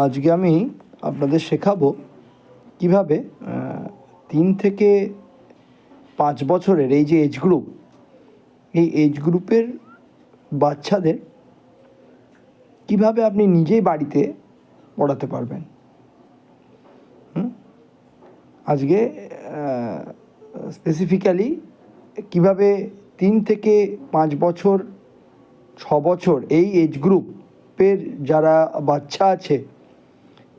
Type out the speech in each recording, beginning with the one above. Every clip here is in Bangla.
আজকে আমি আপনাদের শেখাবো কিভাবে 3 থেকে 5 বছরের এই যে এজ গ্রুপ, এই এজ গ্রুপের বাচ্চাদের কিভাবে আপনি নিজেই বাড়িতে পড়াতে পারবেন। আজকে স্পেসিফিক্যালি কিভাবে 3 থেকে 5 বছর 6 বছর এই এজ গ্রুপের যারা বাচ্চা আছে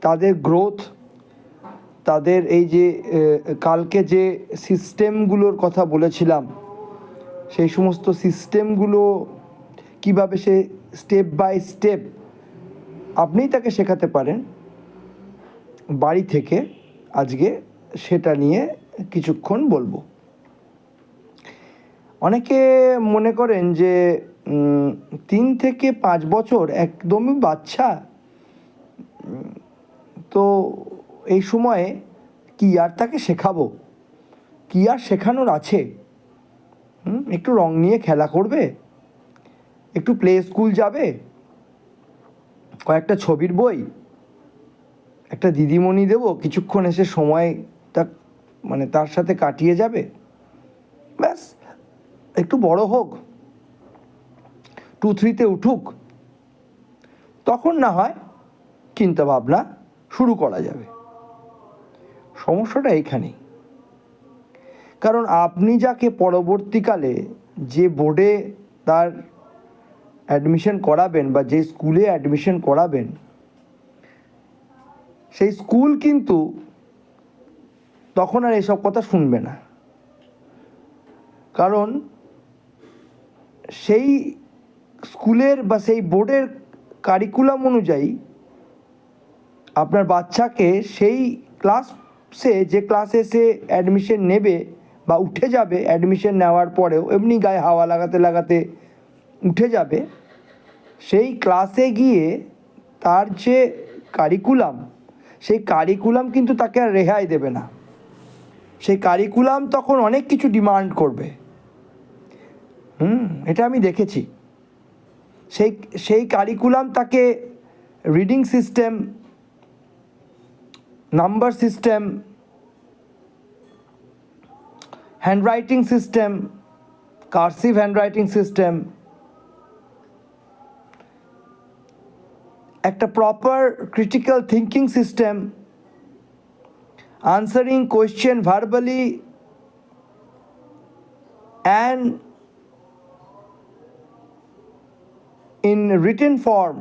তাদের গ্রোথ, তাদের এই যে কালকে যে সিস্টেমগুলোর কথা বলেছিলাম, সেই সমস্ত সিস্টেমগুলো কিভাবে সে স্টেপ বাই স্টেপ আপনিই তাকে শেখাতে পারেন বাড়ি থেকে, আজকে সেটা নিয়ে কিছুক্ষণ বলবো। অনেকে মনে করেন যে 3 থেকে 5 বছর একদমই বাচ্চা, তো এই সময়ে কি আর তাকে শেখাবো, কি আর শেখানোর আছে। একটু রং নিয়ে খেলা করবে, একটু প্লে স্কুল যাবে, কয়েকটা ছবির বই, একটা দিদিমণি দেবো, কিছুক্ষণ এসে সময়টা তার সাথে কাটিয়ে যাবে, ব্যাস। একটু বড় হোক, 2-3-তে উঠুক, তখন না হয় চিন্তা ভাবনা শুরু করা যাবে। সমস্যাটা এইখানেই, কারণ আপনি যাকে পরবর্তীকালে যে বোর্ডে তার অ্যাডমিশন করাবেন বা যে স্কুলে অ্যাডমিশন করাবেন, সেই স্কুল কিন্তু তখন আর এসব কথা শুনবে না। কারণ সেই স্কুলের বা সেই বোর্ডের কারিকুলাম অনুযায়ী আপনার বাচ্চাকে সেই ক্লাসে, যে ক্লাসে সে অ্যাডমিশন নেবে বা উঠে যাবে, অ্যাডমিশন নেওয়ার পরেও এমনি গায়ে হাওয়া লাগাতে লাগাতে উঠে যাবে, সেই ক্লাসে গিয়ে তার যে কারিকুলাম, সেই কারিকুলাম কিন্তু তাকে আর রেহাই দেবে না। সেই কারিকুলাম তখন অনেক কিছু ডিমান্ড করবে। এটা আমি দেখেছি। সেই কারিকুলাম তাকে reading system, number system, handwriting system, cursive handwriting system, একটা proper critical thinking system, answering question verbally and in written form,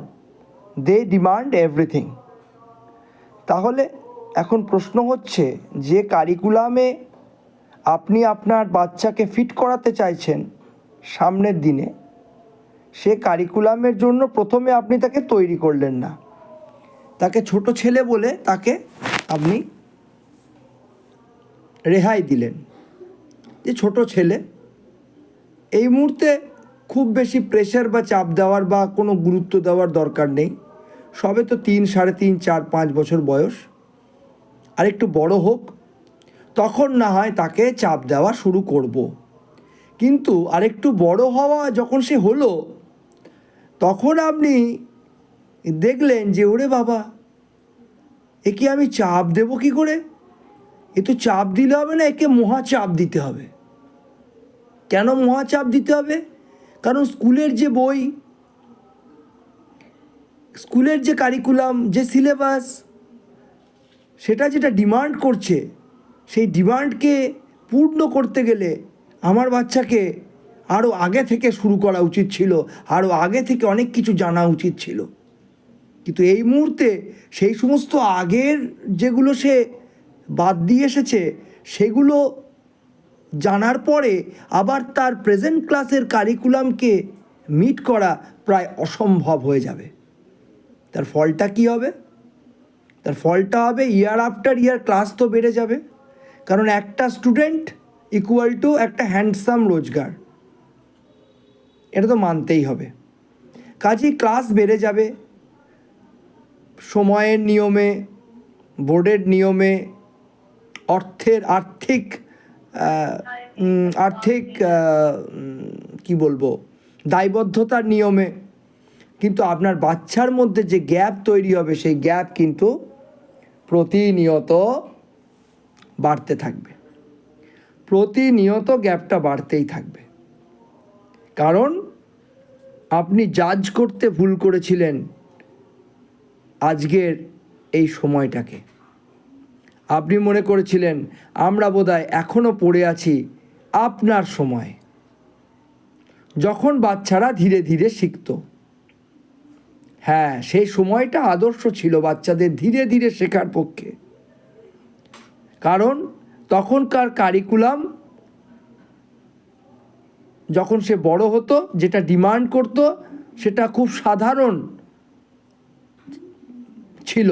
they demand everything. তাহলে এখন প্রশ্ন হচ্ছে, যে কারিকুলামে আপনি আপনার বাচ্চাকে ফিট করাতে চাইছেন সামনের দিনে, সে কারিকুলামের জন্য প্রথমে আপনি তাকে তৈরি করলেন না, তাকে ছোট ছেলে বলে তাকে আপনি রেহাই দিলেন যে ছোট ছেলে, এই মুহূর্তে খুব বেশি প্রেশার বা চাপ দেওয়ার বা কোনো গুরুত্ব দেওয়ার দরকার নেই, সবে তো 3, 3.5, 4, 5 বছর বয়স, আর একটু বড় হোক, তখন না হয় তাকে চাপ দেওয়া শুরু করব। কিন্তু আরেকটু বড় হওয়া যখন সে হলো, তখন আপনি দেখলেন যে ওরে বাবা, একে আমি চাপ দেবো কী করে? এ তো চাপ দিলে হবে না, একে মহাচাপ দিতে হবে। কেন মহাচাপ দিতে হবে? কারণ স্কুলের যে বই, স্কুলের যে কারিকুলাম, যে সিলেবাস, সেটা যেটা ডিমান্ড করছে, সেই ডিমান্ডকে পূর্ণ করতে গেলে আমার বাচ্চাকে আরও আগে থেকে শুরু করা উচিত ছিল, আরও আগে থেকে অনেক কিছু জানা উচিত ছিল। কিন্তু এই মুহূর্তে সেই সমস্ত আগের যেগুলো সে বাদ দিয়ে এসেছে, সেগুলো জানার পরে আবার তার প্রেজেন্ট ক্লাসের কারিকুলামকে মিট করা প্রায় অসম্ভব হয়ে যাবে। তার ফলটা কী হবে? তার ফলটা হবে ইয়ার আফটার ইয়ার ক্লাস তো বেড়ে যাবে, কারণ একটা স্টুডেন্ট ইকুয়াল টু একটা হ্যান্ডসাম রোজগার, এটা তো মানতেই হবে। কাজেই ক্লাস বেড়ে যাবে, সময়ের নিয়মে, বোর্ডের নিয়মে, আর্থিক কি বলবো, দায়বদ্ধতার নিয়মে কিন্তু আপনার বাচ্চার মধ্যে যে গ্যাপ তৈরি হবে সেই গ্যাপ কিন্তু প্রতিনিয়ত বাড়তে থাকবে, প্রতিনিয়ত গ্যাপটা বাড়তেই থাকবে। কারণ আপনি জাজ করতে ভুল করেছিলেন আজকের এই সময়টাকে। আপনি মনে করেছিলেন আমরা বোধহয় এখনও পড়ে আছি আপনার সময়, যখন বাচ্চারা ধীরে ধীরে শিখত। হ্যাঁ, সেই সময়টা আদর্শ ছিল বাচ্চাদের ধীরে ধীরে শেখার পক্ষে। কারণ তখনকার কারিকুলাম যখন সে বড় হতো, যেটা ডিমান্ড করত সেটা খুব সাধারণ ছিল,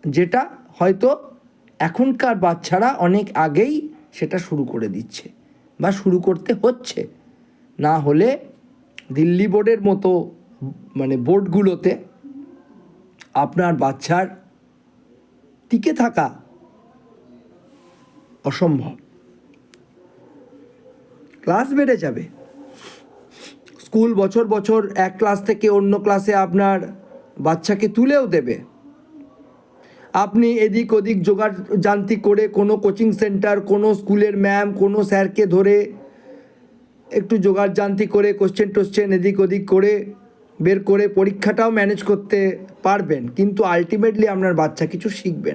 যেটা হয়তো এখনকার বাচ্চারা অনেক আগেই সেটা শুরু করে দিচ্ছে বা শুরু করতে হচ্ছে। না হলে দিল্লি বোর্ডের মতো বোর্ডগুলোতে আপনার বাচ্চার টিকে থাকা অসম্ভব। ক্লাস বেড়ে যাবে, স্কুল বছর বছর এক ক্লাস থেকে অন্য ক্লাসে আপনার বাচ্চাকে তুলেও দেবে। আপনি এদিক ওদিক জোগাড় জান্তি করে কোনো কোচিং সেন্টার, কোনো স্কুলের ম্যাম, কোনো স্যারকে ধরে একটু জোগাড় জান্তি করে কোশ্চেন এদিক ওদিক করে বের করে পরীক্ষাটাও ম্যানেজ করতে পারবেন, কিন্তু আলটিমেটলি আপনার বাচ্চা কিছু শিখবে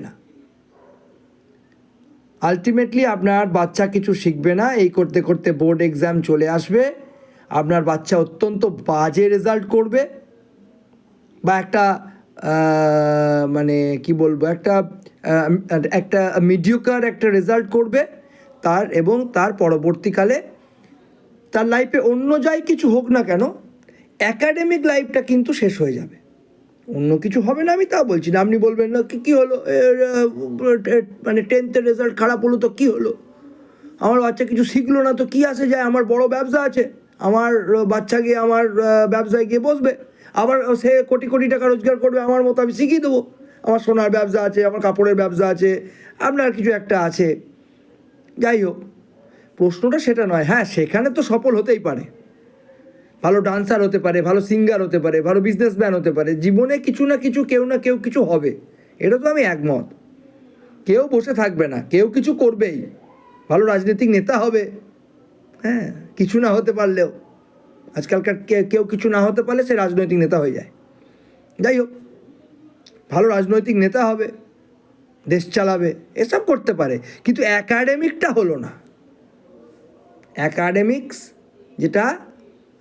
না। এই করতে করতে বোর্ড এক্সাম চলে আসবে, আপনার বাচ্চা অত্যন্ত বাজে রেজাল্ট করবে বা একটা একটা মিডিওকার একটা রেজাল্ট করবে এবং তার পরবর্তীকালে তার লাইফে অন্য যাই কিছু হোক না কেন, অ্যাকাডেমিক লাইফটা কিন্তু শেষ হয়ে যাবে। অন্য কিছু হবে না আমি তা বলছি না, আপনি বলবেন না কী হলো, 10th রেজাল্ট খারাপ হলো তো কী হলো, আমার বাচ্চা কিছু শিখলো না তো কী আসে যায়, আমার বড় ব্যবসা আছে, আমার বাচ্চা গিয়ে আমার ব্যবসায় গিয়ে বসবে, আবার সে কোটি কোটি টাকা রোজগার করবে, আমার মতো আমি শিখিয়ে দেবো, আমার সোনার ব্যবসা আছে, আমার কাপড়ের ব্যবসা আছে, আপনার কিছু একটা আছে। যাই হোক, প্রশ্নটা সেটা নয়। হ্যাঁ, সেখানে তো সফল হতেই পারে, ভালো ডান্সার হতে পারে, ভালো সিঙ্গার হতে পারে, ভালো বিজনেসম্যান হতে পারে, জীবনে কিছু না কিছু কেউ না কেউ কিছু হবে, এটা তো আমি একমত। কেউ বসে থাকবে না, কেউ কিছু করবেই, ভালো রাজনৈতিক নেতা হবে। হ্যাঁ, কিছু না হতে পারলেও আজকালকার কেউ কিছু না হতে পারলে সে রাজনৈতিক নেতা হয়ে যায়। যাই হোক, ভালো রাজনৈতিক নেতা হবে, দেশ চালাবে, এসব করতে পারে, কিন্তু অ্যাকাডেমিকটা হলো না। অ্যাকাডেমিক্স যেটা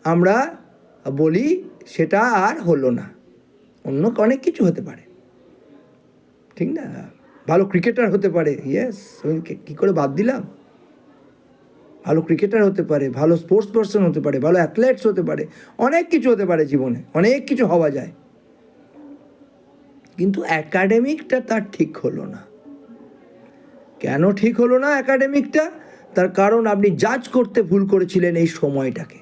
আমরা বলি সেটা আর হলো না। অন্য অনেক কিছু হতে পারে, ঠিক না? ভালো ক্রিকেটার হতে পারে, ইয়েস, কী করে বাদ দিলাম, ভালো ক্রিকেটার হতে পারে, ভালো স্পোর্টস পারসন হতে পারে, ভালো অ্যাথলেটস হতে পারে, অনেক কিছু হতে পারে জীবনে, অনেক কিছু হওয়া যায়, কিন্তু অ্যাকাডেমিকটা তার ঠিক হলো না। কেন ঠিক হলো না অ্যাকাডেমিকটা? তার কারণ আপনি জাজ করতে ভুল করেছিলেন এই সময়টাকে।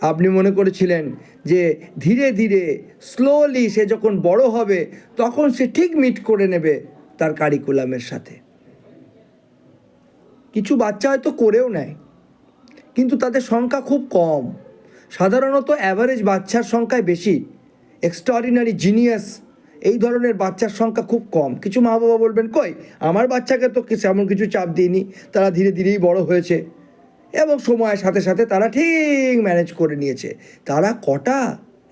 আপনি মনে করেছিলেন যে ধীরে ধীরে স্লোলি সে যখন বড় হবে তখন সে ঠিক মিট করে নেবে তার কারিকুলামের সাথে। কিছু বাচ্চা হয়তো করেও নেয়, কিন্তু তাদের সংখ্যা খুব কম। সাধারণত অ্যাভারেজ বাচ্চার সংখ্যায় বেশি, এক্সট্রাঅর্ডিনারি জিনিয়াস এই ধরনের বাচ্চার সংখ্যা খুব কম। কিছু মা বাবা বলবেন, কই আমার বাচ্চাকে তো তেমন কিছু চাপ দিইনি, তারা ধীরে ধীরেই বড় হয়েছে এবং সময়ের সাথে সাথে তারা ঠিক ম্যানেজ করে নিয়েছে। তারা কটা,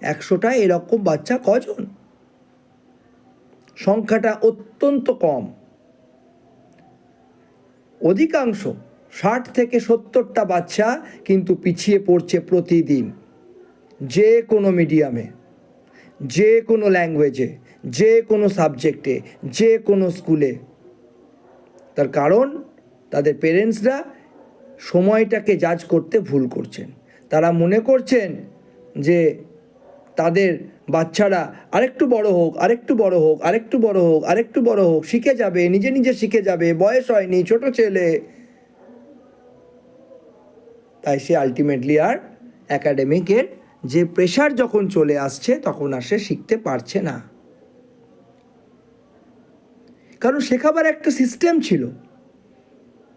100টা এরকম বাচ্চা কজন? সংখ্যাটা অত্যন্ত কম। অধিকাংশ 60 থেকে 70টা বাচ্চা কিন্তু পিছিয়ে পড়ছে প্রতিদিন, যে কোনো মিডিয়ামে, যে কোনো ল্যাঙ্গুয়েজে, যে কোনো সাবজেক্টে, যে কোনো স্কুলে। তার কারণ তাদের পেরেন্টসরা সময়টাকে জাজ করতে ভুল করছেন। তারা মনে করছেন যে তাদের বাচ্চারা আরেকটু বড় হোক, আরেকটু বড় হোক, আরেকটু বড় হোক, আরেকটু বড় হোক, শিখে যাবে, নিজে নিজে শিখে যাবে, বয়স হয়নি, ছোট ছেলে, তাই সে আলটিমেটলি আর অ্যাকাডেমিকের যে প্রেশার যখন চলে আসছে তখন আর সে শিখতে পারছে না। কারণ শেখাবার একটা সিস্টেম ছিল,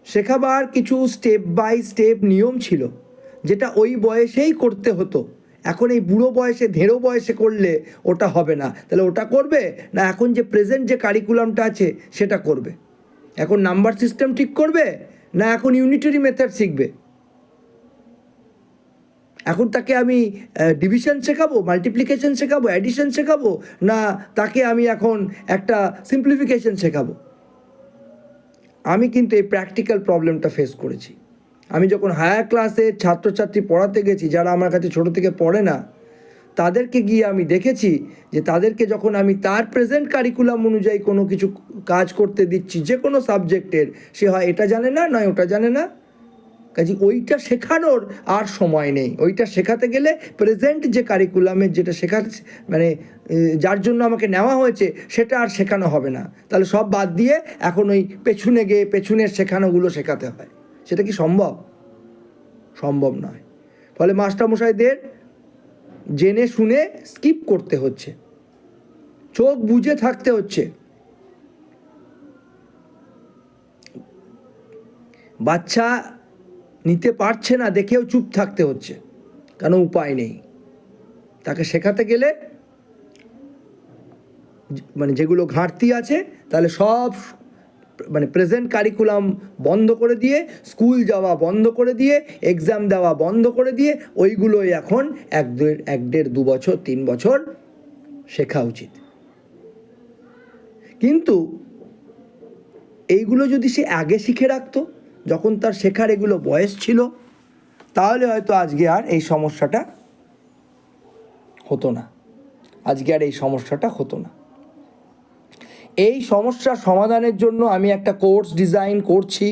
শেখাবার কিছু স্টেপ বাই স্টেপ নিয়ম ছিল, যেটা ওই বয়সেই করতে হতো। এখন এই বুড়ো বয়সে ধেড়ো বয়সে করলে ওটা হবে না। তাহলে ওটা করবে না এখন যে প্রেজেন্ট যে কারিকুলামটা আছে সেটা করবে? এখন নাম্বার সিস্টেম ঠিক করবে না এখন ইউনিটারি মেথড শিখবে? এখন তাকে আমি ডিভিশন শেখাবো, মাল্টিপ্লিকেশন শেখাবো, অ্যাডিশন শেখাবো, না তাকে আমি এখন একটা সিম্পলিফিকেশন শেখাবো? আমি কিন্তু এই প্র্যাকটিক্যাল প্রবলেমটা ফেস করেছি। আমি যখন হায়ার ক্লাসে ছাত্রছাত্রী পড়াতে গেছি, যারা আমার কাছে ছোটো থেকে পড়ে না, তাদেরকে গিয়ে আমি দেখেছি যে তাদেরকে যখন আমি তার প্রেজেন্ট কারিকুলাম অনুযায়ী কোনো কিছু কাজ করতে দিচ্ছি, যে কোনো সাবজেক্টের, সে হয় এটা জানে না, নয় ওটা জানে না। কাজে ওইটা শেখানোর আর সময় নেই। ওইটা শেখাতে গেলে প্রেজেন্ট যে কারিকুলামের যেটা শেখাতে মানে যার জন্য আমাকে নেওয়া হয়েছে সেটা আর শেখানো হবে না। তাহলে সব বাদ দিয়ে এখন ওই পেছনে গিয়ে পেছনের শেখানোগুলো শেখাতে হয়। সেটা কি সম্ভব? সম্ভব নয়। ফলে মাস্টারমশাইদের জেনে শুনে স্কিপ করতে হচ্ছে, চোখ বুজে থাকতে হচ্ছে। বাচ্চা নিতে পারছে না দেখেও চুপ থাকতে হচ্ছে, কেন উপায় নেই। তাকে শেখাতে গেলে মানে যেগুলো ঘাটতি আছে তাহলে সব মানে প্রেজেন্ট কারিকুলাম বন্ধ করে দিয়ে, স্কুল যাওয়া বন্ধ করে দিয়ে, এক্সাম দেওয়া বন্ধ করে দিয়ে ওইগুলোই এখন 1.5-2 বছর 3 বছর শেখা উচিত। কিন্তু এইগুলো যদি সে আগে শিখে রাখতো, যখন তার শেখার এগুলো বয়স ছিল, তাহলে হয়তো আজকে আর এই সমস্যাটা হতো না। এই সমস্যার সমাধানের জন্য আমি একটা কোর্স ডিজাইন করছি,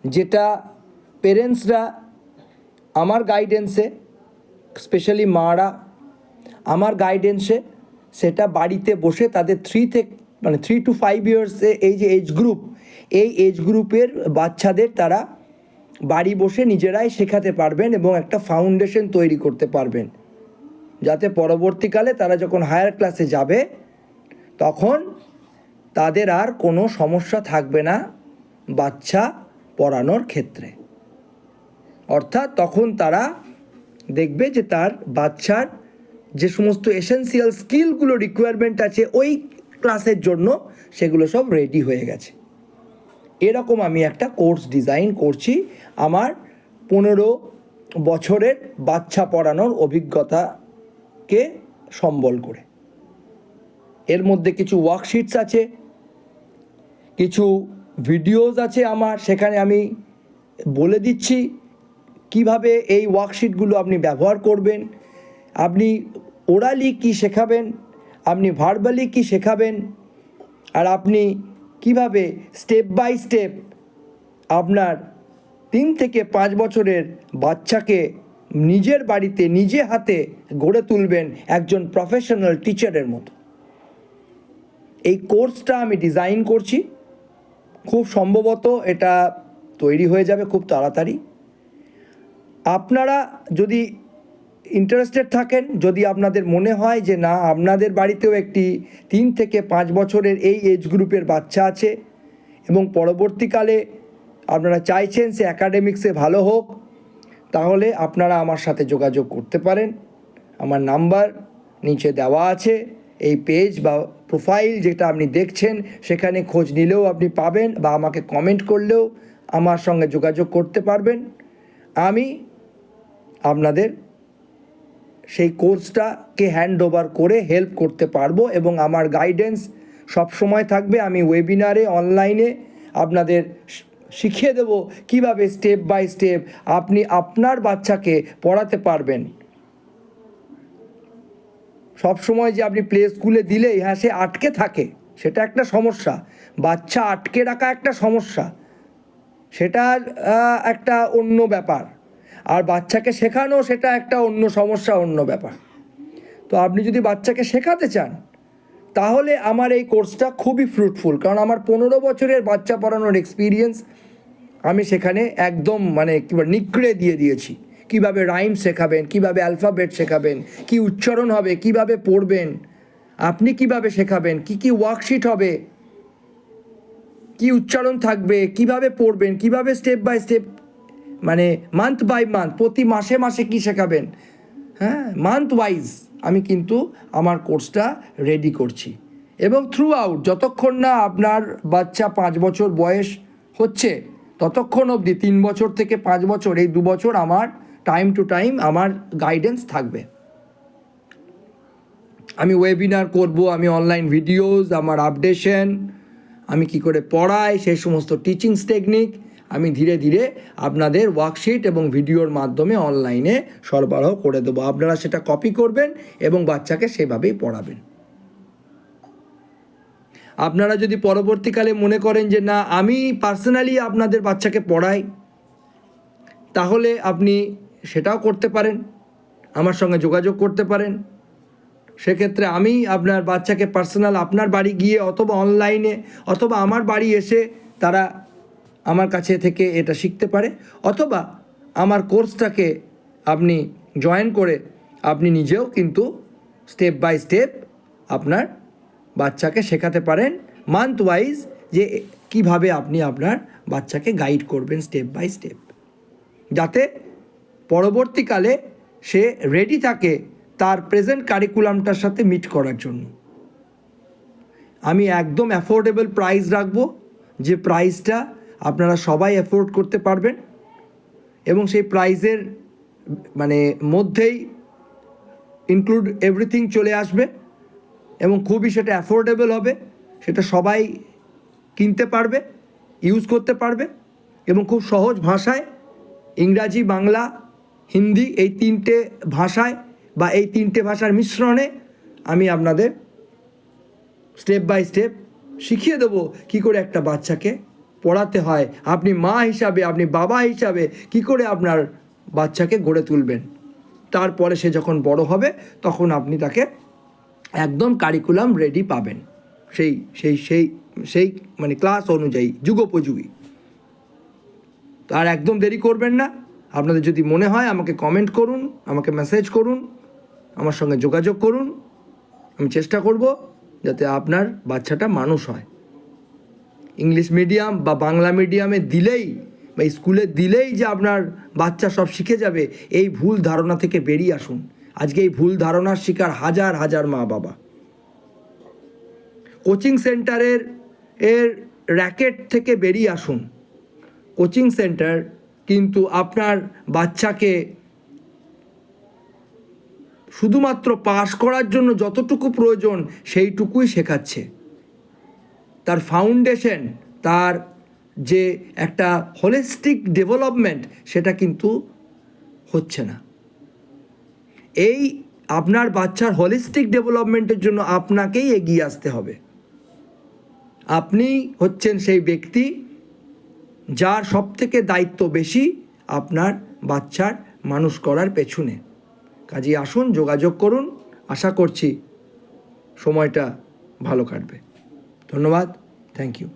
যেটা পেরেন্টসরা আমার গাইডেন্সে, স্পেশালি মারা আমার গাইডেন্সে, সেটা বাড়িতে বসে তাদের 3 to 5 ইয়ার্সে এই যে এজ গ্রুপ, এই এজ গ্রুপের বাচ্চাদের তারা বাড়ি বসে নিজেরাই শেখাতে পারবেন এবং একটা ফাউন্ডেশন তৈরি করতে পারবেন, যাতে পরবর্তীকালে তারা যখন হায়ার ক্লাসে যাবে তখন তাদের আর কোনো সমস্যা থাকবে না বাচ্চা পড়ানোর ক্ষেত্রে। অর্থাৎ তখন তারা দেখবে যে তার বাচ্চার যে সমস্ত এসেন্সিয়াল স্কিলগুলো রিকোয়ারমেন্ট আছে ওই ক্লাসের জন্য, সেগুলো সব রেডি হয়ে গেছে। এরকম আমি একটা কোর্স ডিজাইন করছি আমার 15 বছরের বাচ্চা পড়ানোর অভিজ্ঞতাকে সম্বল করে। এর মধ্যে কিছু ওয়ার্কশিটস আছে, কিছু ভিডিওস আছে আমার, সেখানে আমি বলে দিচ্ছি কিভাবে এই ওয়ার্কশিটগুলো আপনি ব্যবহার করবেন, আপনি ওরালি কি শেখাবেন, আপনি ভার্বালি কি শেখাবেন, আর আপনি কিভাবে স্টেপ বাই স্টেপ আপনার 3 থেকে 5 বছরের বাচ্চাকে নিজের বাড়িতে নিজে হাতে গড়ে তুলবেন একজন প্রফেশনাল টিচারের মতো। এই কোর্সটা আমি ডিজাইন করছি, খুব সম্ভবত এটা তৈরি হয়ে যাবে খুব তাড়াতাড়ি। আপনারা যদি ইন্টারেস্টেড থাকেন, যদি আপনাদের মনে হয় যে না আপনাদের বাড়িতেও একটি 3 থেকে 5 বছরের এই এজ গ্রুপের বাচ্চা আছে এবং পরবর্তীকালে আপনারা চাইছেন সে অ্যাকাডেমিক্সে ভালো হোক, তাহলে আপনারা আমার সাথে যোগাযোগ করতে পারেন। আমার নাম্বার নিচে দেওয়া আছে। এই পেজ বা প্রোফাইল যেটা আপনি দেখছেন সেখানে খোঁজ নিলেও আপনি পাবেন, বা আমাকে কমেন্ট করলেও আমার সঙ্গে যোগাযোগ করতে পারবেন। আমি আপনাদের সেই কোর্সটাকে হ্যান্ড ওভার করে হেল্প করতে পারবো এবং আমার গাইডেন্স সবসময় থাকবে। আমি ওয়েবিনারে অনলাইনে আপনাদের শিখিয়ে দেবো কিভাবে স্টেপ বাই স্টেপ আপনি আপনার বাচ্চাকে পড়াতে পারবেন। সবসময় যে আপনি প্লে স্কুলে দিলেই হ্যাঁ সে আটকে থাকে, সেটা একটা সমস্যা। বাচ্চা আটকে রাখা একটা সমস্যা, সেটা একটা অন্য ব্যাপার। আর বাচ্চাকে শেখানো সেটা একটা অন্য সমস্যা, অন্য ব্যাপার। তো আপনি যদি বাচ্চাকে শেখাতে চান তাহলে আমার এই কোর্সটা খুবই ফ্রুটফুল, কারণ আমার 15 বছরের বাচ্চা পড়ানোর এক্সপিরিয়েন্স আমি সেখানে একদম মানে নিগড়ে দিয়ে দিয়েছি। কিভাবে রাইম শেখাবেন, কিভাবে অ্যালফাবেট শেখাবেন, কি উচ্চারণ হবে, কিভাবে পড়বেন, আপনি কিভাবে শেখাবেন, কি ওয়ার্কশিট হবে, কি উচ্চারণ থাকবে, কিভাবে পড়বেন, কিভাবে স্টেপ বাই স্টেপ মানে মান্থ বাই মান্থ প্রতি মাসে মাসে কি শেখাবেন, হ্যাঁ, মান্থ ওয়াইজ আমি কিন্তু আমার কোর্সটা রেডি করছি। এবং থ্রু আউট যতক্ষণ না আপনার বাচ্চা 5 বছর বয়স হচ্ছে ততক্ষণ অবধি 3 বছর থেকে 5 বছর এই 2 বছর আমার টাইম টু টাইম আমার গাইডেন্স থাকবে। আমি ওয়েবিনার করব, আমি অনলাইন ভিডিওস, আমার আপডেশন, আমি কি করে পড়াই সেই সমস্ত টিচিংস টেকনিক আমি ধীরে ধীরে আপনাদের ওয়ার্কশিট এবং ভিডিওর মাধ্যমে অনলাইনে সরবরাহ করে দেবো। আপনারা সেটা কপি করবেন এবং বাচ্চাকে সেভাবেই পড়াবেন। আপনারা যদি পরবর্তীকালে মনে করেন যে না আমি পার্সোনালি আপনাদের বাচ্চাকে পড়াই, তাহলে আপনি সেটাও করতে পারেন, আমার সঙ্গে যোগাযোগ করতে পারেন। সেক্ষেত্রে আমি আপনার বাচ্চাকে পার্সোনাল আপনার বাড়ি গিয়ে অথবা অনলাইনে অথবা আমার বাড়ি এসে তারা আমার কাছে থেকে এটা শিখতে পারে, অথবা আমার কোর্সটাকে আপনি জয়েন করে আপনি নিজেও কিন্তু স্টেপ বাই স্টেপ আপনার বাচ্চাকে শেখাতে পারেন মান্থ ওয়াইজ, যে কিভাবে আপনি আপনার বাচ্চাকে গাইড করবেন স্টেপ বাই স্টেপ, যাতে পরবর্তীকালে সে রেডি থাকে তার প্রেজেন্ট কারিকুলামটার সাথে মিট করার জন্য। আমি একদম অ্যাফোর্ডেবল প্রাইস রাখবো, যে প্রাইসটা আপনারা সবাই অ্যাফোর্ড করতে পারবেন এবং সেই প্রাইসের মধ্যেই ইনক্লুড এভরিথিং চলে আসবে এবং খুবই সেটা অ্যাফোর্ডেবল হবে, সেটা সবাই কিনতে পারবে, ইউজ করতে পারবে এবং খুব সহজ ভাষায় ইংরাজি, বাংলা, হিন্দি এই 3টে ভাষায় বা এই 3টে ভাষার মিশ্রণে আমি আপনাদের স্টেপ বাই স্টেপ শিখিয়ে দেবো কী করে একটা বাচ্চাকে পড়াতে হয়। আপনি মা হিসাবে, আপনি বাবা হিসাবে কী করে আপনার বাচ্চাকে গড়ে তুলবেন। তারপরে সে যখন বড় হবে তখন আপনি তাকে একদম কারিকুলাম রেডি পাবেন, সেই সেই সেই সেই ক্লাস অনুযায়ী যুগোপযোগী। তো আর একদম দেরি করবেন না। আপনাদের যদি মনে হয় আমাকে কমেন্ট করুন, আমাকে মেসেজ করুন, আমার সঙ্গে যোগাযোগ করুন। আমি চেষ্টা করব যাতে আপনার বাচ্চাটা মানুষ হয়। ইংলিশ মিডিয়াম বা বাংলা মিডিয়ামে দিলেই বা স্কুলে দিলেই যে আপনার বাচ্চা সব শিখে যাবে, এই ভুল ধারণা থেকে বেরিয়ে আসুন। আজকে এই ভুল ধারণার শিকার হাজার হাজার মা বাবা। কোচিং সেন্টারের র্যাকেট থেকে বেরিয়ে আসুন। কোচিং সেন্টার কিন্তু আপনার বাচ্চাকে শুধুমাত্র পাস করার জন্য যতটুকু প্রয়োজন সেইটুকুই শেখাচ্ছে। তার ফাউন্ডেশন, তার যে একটা হোলিস্টিক ডেভেলপমেন্ট সেটা কিন্তু হচ্ছে না। এই আপনার বাচ্চার হোলিস্টিক ডেভেলপমেন্টের জন্য আপনাকেই এগিয়ে আসতে হবে। আপনি হচ্ছেন সেই ব্যক্তি যার সবথেকে দায়িত্ব বেশি আপনার বাচ্চার মানুষ করার পেছনে। কাজেই আসুন, যোগাযোগ করুন। আশা করছি সময়টা ভালো কাটবে। ধন্যবাদ, থ্যাংক ইউ।